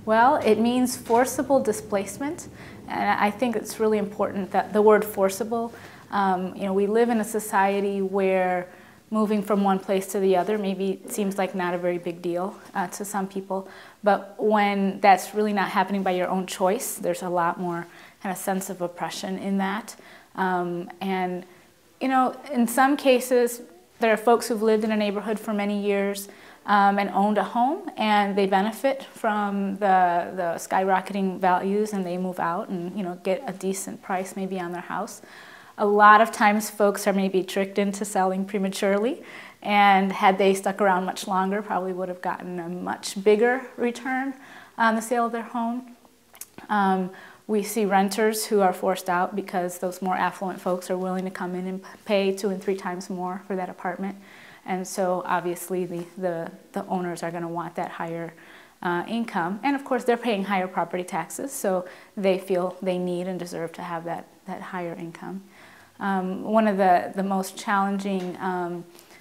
Well, it means forcible displacement, and I think it's really important that the word forcible, we live in a society where moving from one place to the other maybe seems like not a very big deal to some people, but when that's really not happening by your own choice, there's a lot more kind of sense of oppression in that. And in some cases, there are folks who've lived in a neighborhood for many years and owned a home, and they benefit from the skyrocketing values, and they move out and get a decent price maybe on their house. A lot of times folks are maybe tricked into selling prematurely, and had they stuck around much longer, probably would have gotten a much bigger return on the sale of their home. We see renters who are forced out because those more affluent folks are willing to come in and pay 2 and 3 times more for that apartment. And so obviously the owners are going to want that higher income. And of course they're paying higher property taxes, so they feel they need and deserve to have that higher income. One of the most challenging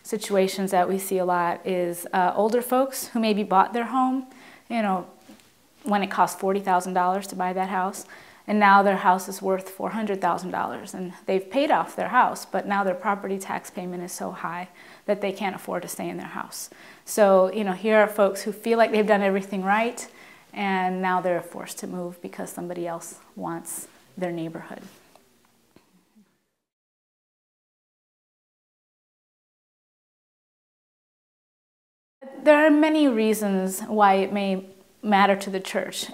situations that we see a lot is older folks who maybe bought their home, when it cost $40,000 to buy that house, and now their house is worth $400,000, and they've paid off their house, but now their property tax payment is so high that they can't afford to stay in their house. So, here are folks who feel like they've done everything right, and now they're forced to move because somebody else wants their neighborhood. There are many reasons why it may matter to the church.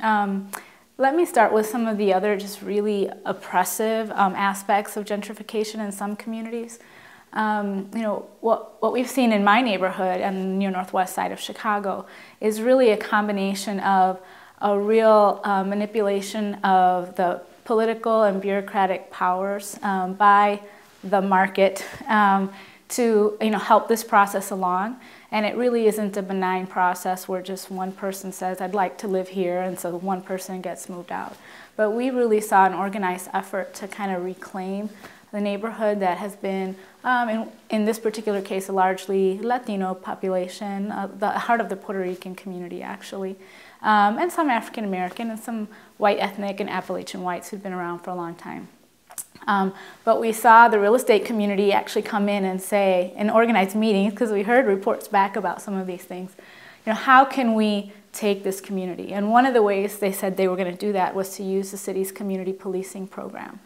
Let me start with some of the other just really oppressive aspects of gentrification in some communities. What we've seen in my neighborhood and near northwest side of Chicago is really a combination of a real manipulation of the political and bureaucratic powers by the market to help this process along. And it really isn't a benign process where just one person says, I'd like to live here, and so one person gets moved out. But we really saw an organized effort to kind of reclaim the neighborhood that has been, in this particular case, a largely Latino population, the heart of the Puerto Rican community, actually, and some African American and some white ethnic and Appalachian whites who've been around for a long time. But we saw the real estate community actually come in and say, in organized meetings, because we heard reports back about some of these things, how can we take this community? And one of the ways they said they were going to do that was to use the city's community policing program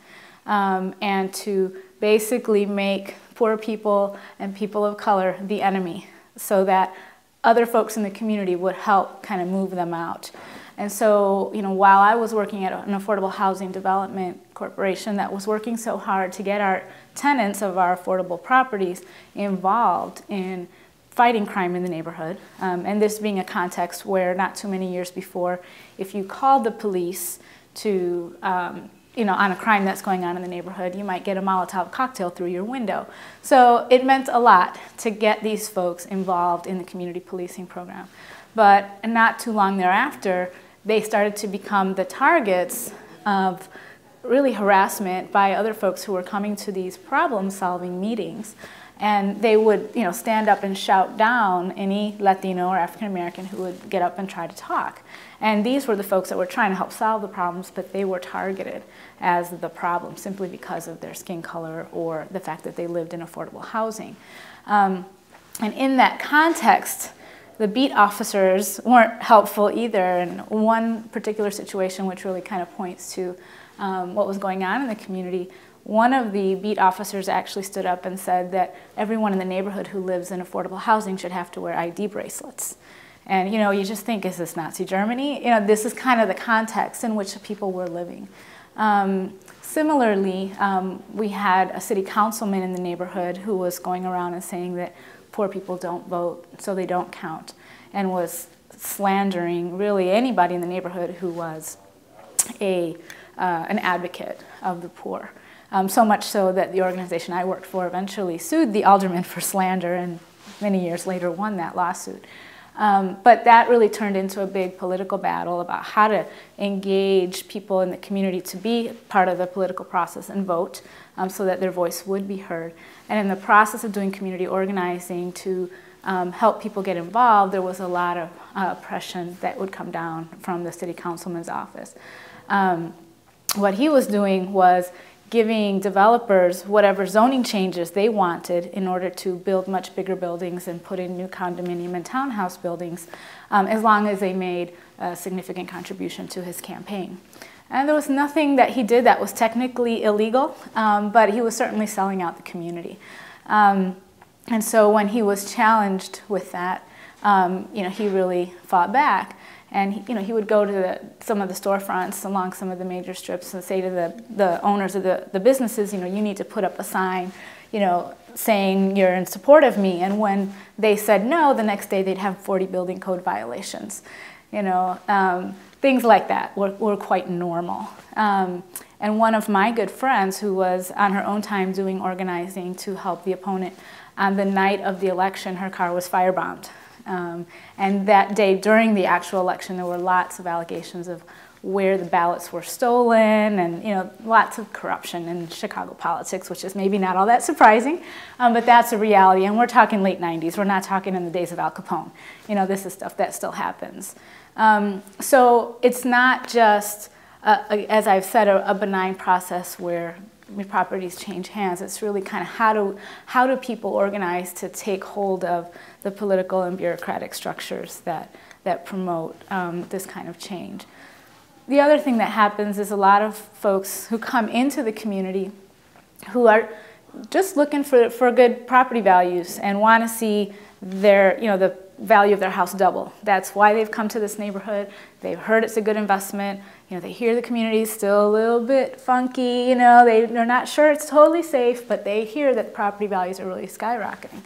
and to basically make poor people and people of color the enemy so that other folks in the community would help kind of move them out. And so, while I was working at an affordable housing development corporation that was working so hard to get our tenants of our affordable properties involved in fighting crime in the neighborhood, and this being a context where not too many years before, if you called the police to, on a crime that's going on in the neighborhood, you might get a Molotov cocktail through your window. So it meant a lot to get these folks involved in the community policing program. But not too long thereafter, they started to become the targets of really harassment by other folks who were coming to these problem-solving meetings. And they would, stand up and shout down any Latino or African American who would get up and try to talk. And these were the folks that were trying to help solve the problems, but they were targeted as the problem simply because of their skin color or the fact that they lived in affordable housing. And in that context, the beat officers weren't helpful either. And one particular situation which really kind of points to what was going on in the community, one of the beat officers actually stood up and said that everyone in the neighborhood who lives in affordable housing should have to wear ID bracelets. And you just think, is this Nazi Germany? This is kind of the context in which people were living. Similarly, we had a city councilman in the neighborhood who was going around and saying that poor people don't vote, so they don't count, and was slandering really anybody in the neighborhood who was an advocate of the poor. So much so that the organization I worked for eventually sued the alderman for slander and many years later won that lawsuit. But that really turned into a big political battle about how to engage people in the community to be part of the political process and vote so that their voice would be heard. And in the process of doing community organizing to help people get involved, there was a lot of oppression that would come down from the city councilman's office. What he was doing was giving developers whatever zoning changes they wanted in order to build much bigger buildings and put in new condominium and townhouse buildings, as long as they made a significant contribution to his campaign. And there was nothing that he did that was technically illegal, but he was certainly selling out the community. And so when he was challenged with that, he really fought back. And he would go to some of the storefronts along some of the major strips and say to the owners of the businesses, you need to put up a sign, saying you're in support of me. And when they said no, the next day they'd have 40 building code violations. Things like that were quite normal. And one of my good friends, who was on her own time doing organizing to help the opponent, on the night of the election, her car was firebombed. And that day during the actual election, there were lots of allegations of where the ballots were stolen and lots of corruption in Chicago politics, which is maybe not all that surprising, but that's a reality. And we're talking late 90s. We're not talking in the days of Al Capone. This is stuff that still happens. So it's not just, as I've said, a benign process where properties change hands. It's really kind of how do people organize to take hold of the political and bureaucratic structures that promote this kind of change. The other thing that happens is a lot of folks who come into the community who are just looking for good property values and want to see the value of their house double. That's why they've come to this neighborhood. They've heard it's a good investment. They hear the community is still a little bit funky. They're not sure it's totally safe, but they hear that property values are really skyrocketing.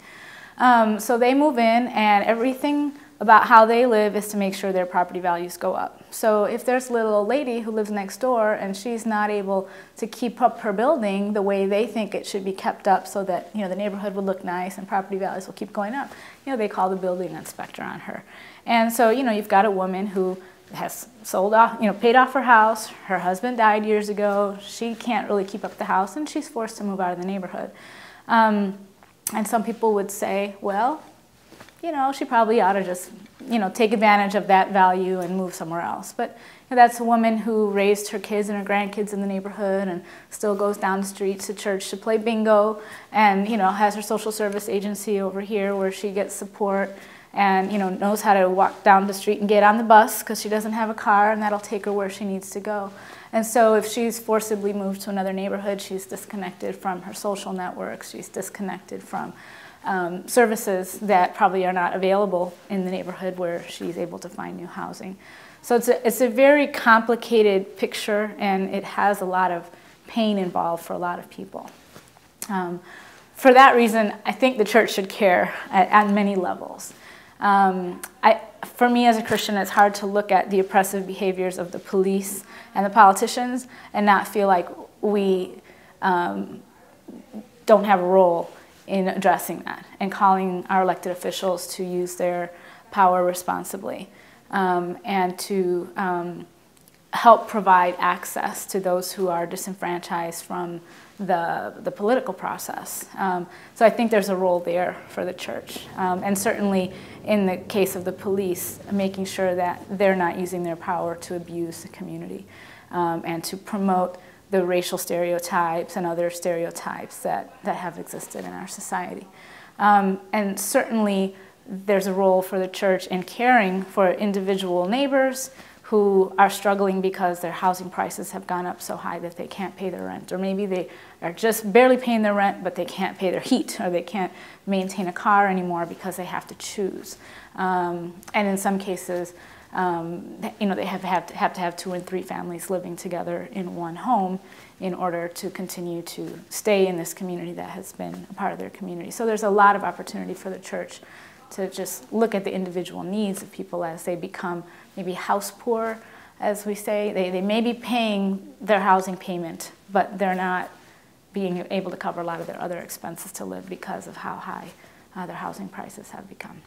So they move in, and everything about how they live is to make sure their property values go up. So if there's a little old lady who lives next door and she's not able to keep up her building the way they think it should be kept up so that the neighborhood would look nice and property values will keep going up, they call the building inspector on her. And so you've got a woman who has sold off, paid off her house. Her husband died years ago. She can't really keep up the house, and she's forced to move out of the neighborhood. And some people would say, well, she probably ought to just, take advantage of that value and move somewhere else. But that's a woman who raised her kids and her grandkids in the neighborhood and still goes down the street to church to play bingo and, has her social service agency over here where she gets support and, knows how to walk down the street and get on the bus because she doesn't have a car, and that'll take her where she needs to go. And so if she's forcibly moved to another neighborhood, she's disconnected from her social networks, she's disconnected from services that probably are not available in the neighborhood where she's able to find new housing. So it's a very complicated picture, and it has a lot of pain involved for a lot of people. For that reason, I think the church should care at many levels. For me as a Christian, it's hard to look at the oppressive behaviors of the police and the politicians and not feel like we don't have a role in addressing that and calling our elected officials to use their power responsibly and to help provide access to those who are disenfranchised from the political process. So I think there's a role there for the church. And certainly in the case of the police, making sure that they're not using their power to abuse the community and to promote the racial stereotypes and other stereotypes that have existed in our society. And certainly there's a role for the church in caring for individual neighbors who are struggling because their housing prices have gone up so high that they can't pay their rent, or maybe they are just barely paying their rent but they can't pay their heat, or they can't maintain a car anymore because they have to choose. And in some cases, they have to have 2 and 3 families living together in one home in order to continue to stay in this community that has been a part of their community. So there's a lot of opportunity for the church to just look at the individual needs of people as they become maybe house poor, as we say. They may be paying their housing payment, but they're not being able to cover a lot of their other expenses to live because of how high their housing prices have become.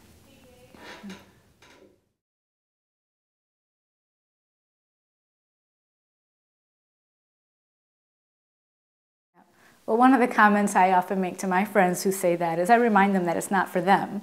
Well, one of the comments I often make to my friends who say that is I remind them that it's not for them,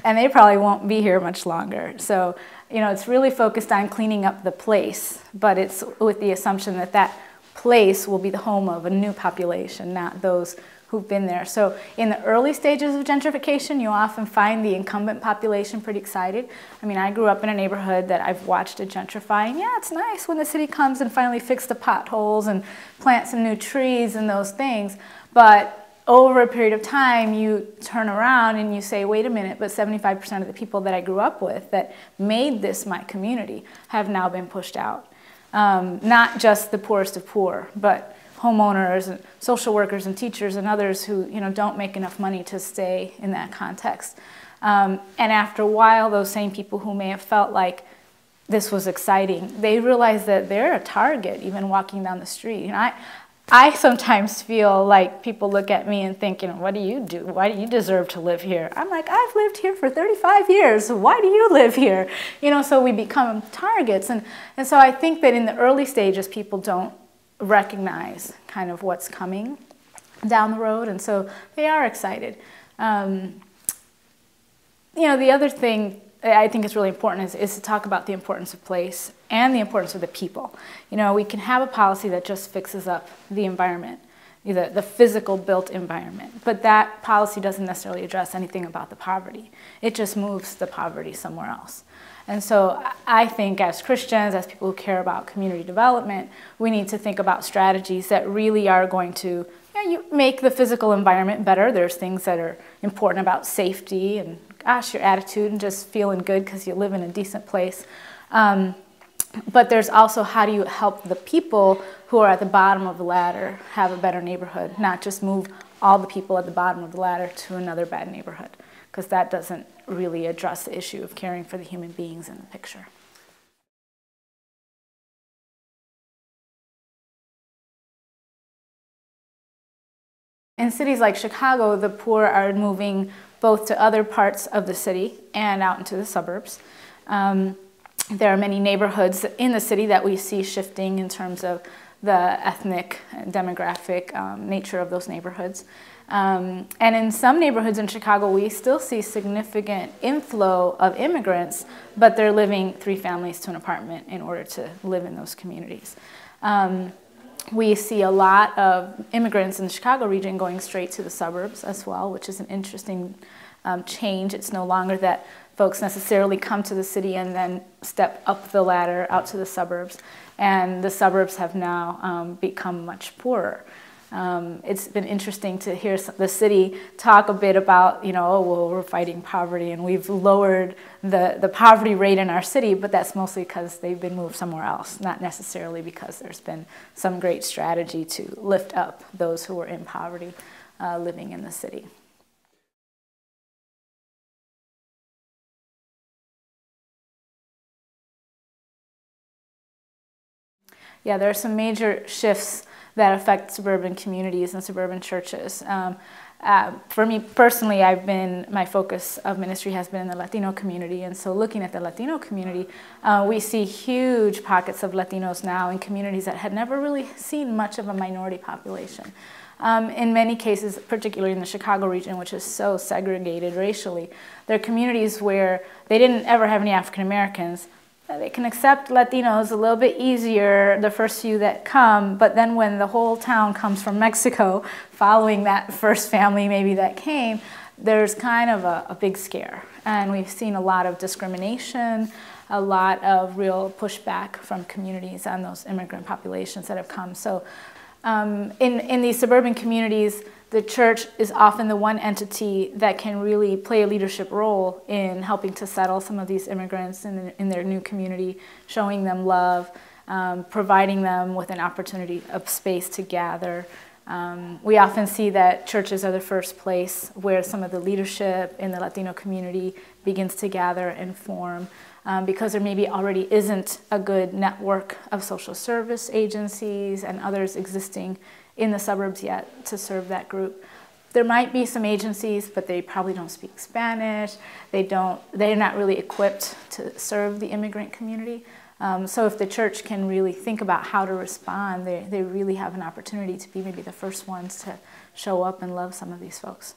and they probably won't be here much longer. So, you know, it's really focused on cleaning up the place, but it's with the assumption that that place will be the home of a new population, not those who've been there. So in the early stages of gentrification, you'll often find the incumbent population pretty excited. I mean, I grew up in a neighborhood that I've watched it gentrify, and yeah, it's nice when the city comes and finally fix the potholes and plant some new trees and those things, but over a period of time, you turn around and you say, wait a minute, but 75% of the people that I grew up with that made this my community have now been pushed out. Not just the poorest of poor, but homeowners and social workers and teachers and others who, you know, don't make enough money to stay in that context. And after a while, those same people who may have felt like this was exciting, they realize that they're a target even walking down the street. You know, I sometimes feel like people look at me and think, you know, what do you do? Why do you deserve to live here? I'm like, I've lived here for 35 years. Why do you live here? You know, so we become targets. And so I think that in the early stages, people don't recognize kind of what's coming down the road, and so they are excited. You know, the other thing I think is really important is to talk about the importance of place and the importance of the people. You know, we can have a policy that just fixes up the environment, the physical built environment, but that policy doesn't necessarily address anything about the poverty. It just moves the poverty somewhere else. And so I think as Christians, as people who care about community development, we need to think about strategies that really are going to, you make the physical environment better. There's things that are important about safety and, gosh, your attitude and just feeling good because you live in a decent place. But there's also how do you help the people who are at the bottom of the ladder have a better neighborhood, not just move all the people at the bottom of the ladder to another bad neighborhood, because that doesn't really address the issue of caring for the human beings in the picture. In cities like Chicago, the poor are moving both to other parts of the city and out into the suburbs. There are many neighborhoods in the city that we see shifting in terms of the ethnic and demographic nature of those neighborhoods. And in some neighborhoods in Chicago, we still see significant inflow of immigrants, but they're living 3 families to an apartment in order to live in those communities. We see a lot of immigrants in the Chicago region going straight to the suburbs as well, which is an interesting change. It's no longer that folks necessarily come to the city and then step up the ladder out to the suburbs. And the suburbs have now become much poorer. It's been interesting to hear the city talk a bit about, you know, oh, well, we're fighting poverty and we've lowered the poverty rate in our city, but that's mostly because they've been moved somewhere else, not necessarily because there's been some great strategy to lift up those who are in poverty living in the city. Yeah, there are some major shifts that affect suburban communities and suburban churches. For me personally, my focus of ministry has been in the Latino community, and so looking at the Latino community, we see huge pockets of Latinos now in communities that had never really seen much of a minority population. In many cases, particularly in the Chicago region, which is so segregated racially, there are communities where they didn't ever have any African Americans. They can accept Latinos a little bit easier, the first few that come, but then when the whole town comes from Mexico, following that first family maybe that came, there's kind of a big scare. And we've seen a lot of discrimination, a lot of real pushback from communities on those immigrant populations that have come. So in these suburban communities, the church is often the one entity that can really play a leadership role in helping to settle some of these immigrants in their new community, showing them love, providing them with an opportunity of space to gather. We often see that churches are the first place where some of the leadership in the Latino community begins to gather and form, because there maybe already isn't a good network of social service agencies and others existing in the suburbs yet to serve that group. There might be some agencies, but they probably don't speak Spanish. They're not really equipped to serve the immigrant community. So if the church can really think about how to respond, they really have an opportunity to be maybe the first ones to show up and love some of these folks.